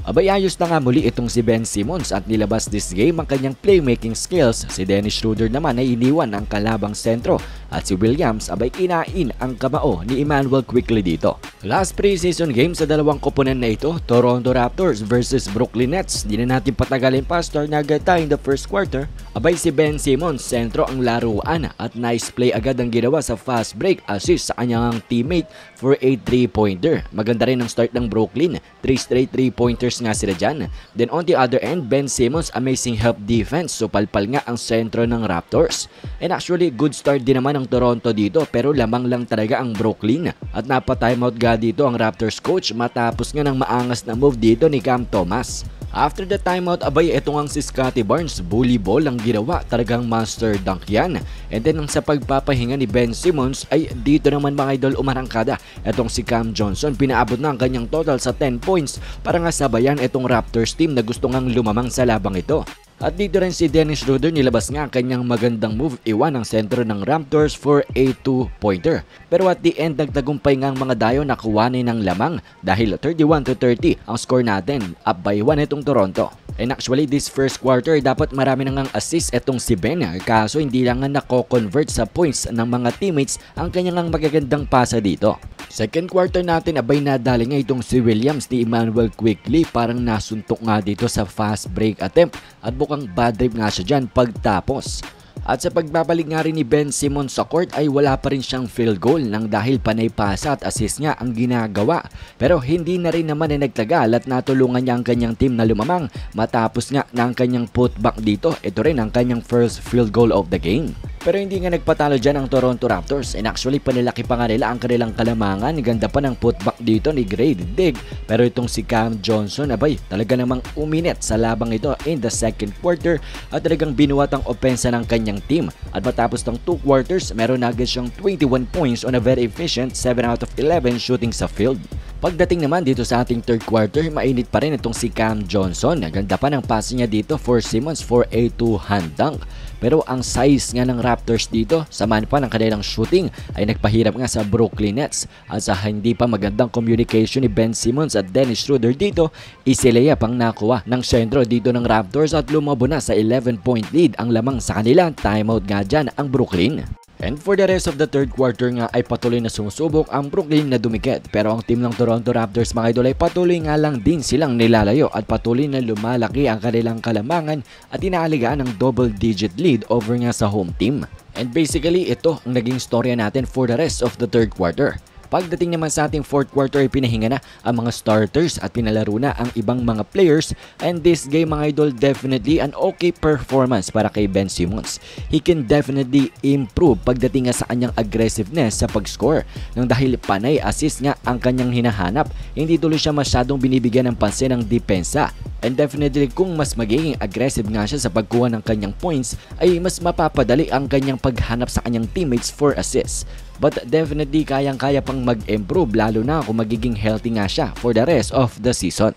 Abay ayos na nga muli itong si Ben Simmons at nilabas this game ang kanyang playmaking skills. Si Dennis Schroeder naman ay iniwan ang kalabang sentro at si Williams abay kinain ang kamao ni Immanuel Quickley dito. Last preseason game sa dalawang koponan na ito, Toronto Raptors versus Brooklyn Nets. Di na natin patagalin pa, start na agad tayo in the first quarter. Abay si Ben Simmons, sentro ang laruan at nice play agad ang ginawa sa fast break assist sa kanyang teammate for a 3-pointer. Maganda rin ang start ng Brooklyn, 3 straight 3-pointers nga sila dyan. Then on the other end, Ben Simmons amazing help defense, so palpal nga ang sentro ng Raptors. And actually good start din naman ang Toronto dito pero lamang lang talaga ang Brooklyn. At napa-timeout nga dito ang Raptors coach matapos nga ng maangas na move dito ni Cam Thomas. After the timeout, abay ito ang si Scottie Barnes, bully ball ang ginawa, talagang master dunk yan. And then sa pagpapahinga ni Ben Simmons ay dito naman mga idol umarangkada. Itong si Cam Johnson, pinaabot na ang kanyang total sa 10 points para nga sabayan itong Raptors team na gusto ngang lumamang sa labang ito. At dito rin si Dennis Schroeder, nilabas nga ang kanyang magandang move, iwan ang sentro ng Raptors for a 2-pointer. Pero at the end, nagtagumpay nga ang mga dayo na kuwanin ng lamang dahil 31-30 ang score natin, up by 1 itong Toronto. And actually this first quarter dapat marami nang assist etong si Ben, kaso hindi lang nga nako-convert sa points ng mga teammates ang kanyang magagandang pasa dito. Second quarter natin abay nadali nga itong si Williams ni Immanuel Quickley, parang nasuntok nga dito sa fast break attempt at bukang bad trip nga siya dyan pagtapos. At sa pagbabalik nga rin ni Ben Simmons sa court ay wala pa rin siyang field goal nang dahil panay pasa at assist nga ang ginagawa. Pero hindi na rin naman ay nagtagal at natulungan niya ang kanyang team na lumamang matapos nga ng kanyang putback dito. Ito rin ang kanyang first field goal of the game. Pero hindi nga nagpatalo dyan ang Toronto Raptors, and actually panilaki pa nga nila ang kanilang kalamangan. Ganda pa ng putback dito ni Grady Dick, pero itong si Cam Johnson abay talaga namang uminit sa labang ito in the second quarter at talagang binuwat ang opensa ng kanyang team. At matapos ng 2 quarters, meron na agad siyang 21 points on a very efficient 7 out of 11 shooting sa field. Pagdating naman dito sa ating third quarter, mainit pa rin itong si Cam Johnson. Ganda pa ng pass niya dito for Simmons for a 2-hand dunk. Pero ang size nga ng Raptors dito, samahan pa ng kanilang shooting, ay nagpahirap nga sa Brooklyn Nets. At sa hindi pa magandang communication ni Ben Simmons at Dennis Schroeder dito, isileya pang nakuha ng sentro dito ng Raptors at lumabo na sa 11-point lead ang lamang sa kanila. Timeout nga dyan ang Brooklyn. And for the rest of the third quarter nga ay patuloy na sumusubok ang Brooklyn na dumikit. Pero ang team ng Toronto Raptors mga idol ay patuloy nga lang din silang nilalayo at patuloy na lumalaki ang kanilang kalamangan at inaaligaan ng double-digit lead over nga sa home team. And basically ito ang naging storya natin for the rest of the third quarter. Pagdating naman sa ating fourth quarter ay pinahinga na ang mga starters at pinalaro na ang ibang mga players, and this game mga idol definitely an okay performance para kay Ben Simmons. He can definitely improve pagdating nga sa kanyang aggressiveness sa pag-score nang dahil panay assist nga ang kanyang hinahanap. Hindi tuloy siya masyadong binibigyan ng pansin ng depensa. And definitely kung mas magiging aggressive nga siya sa pagkuha ng kanyang points ay mas mapapadali ang kanyang paghanap sa kanyang teammates for assists. But definitely kayang-kaya pang mag-improve lalo na kung magiging healthy nga siya for the rest of the season.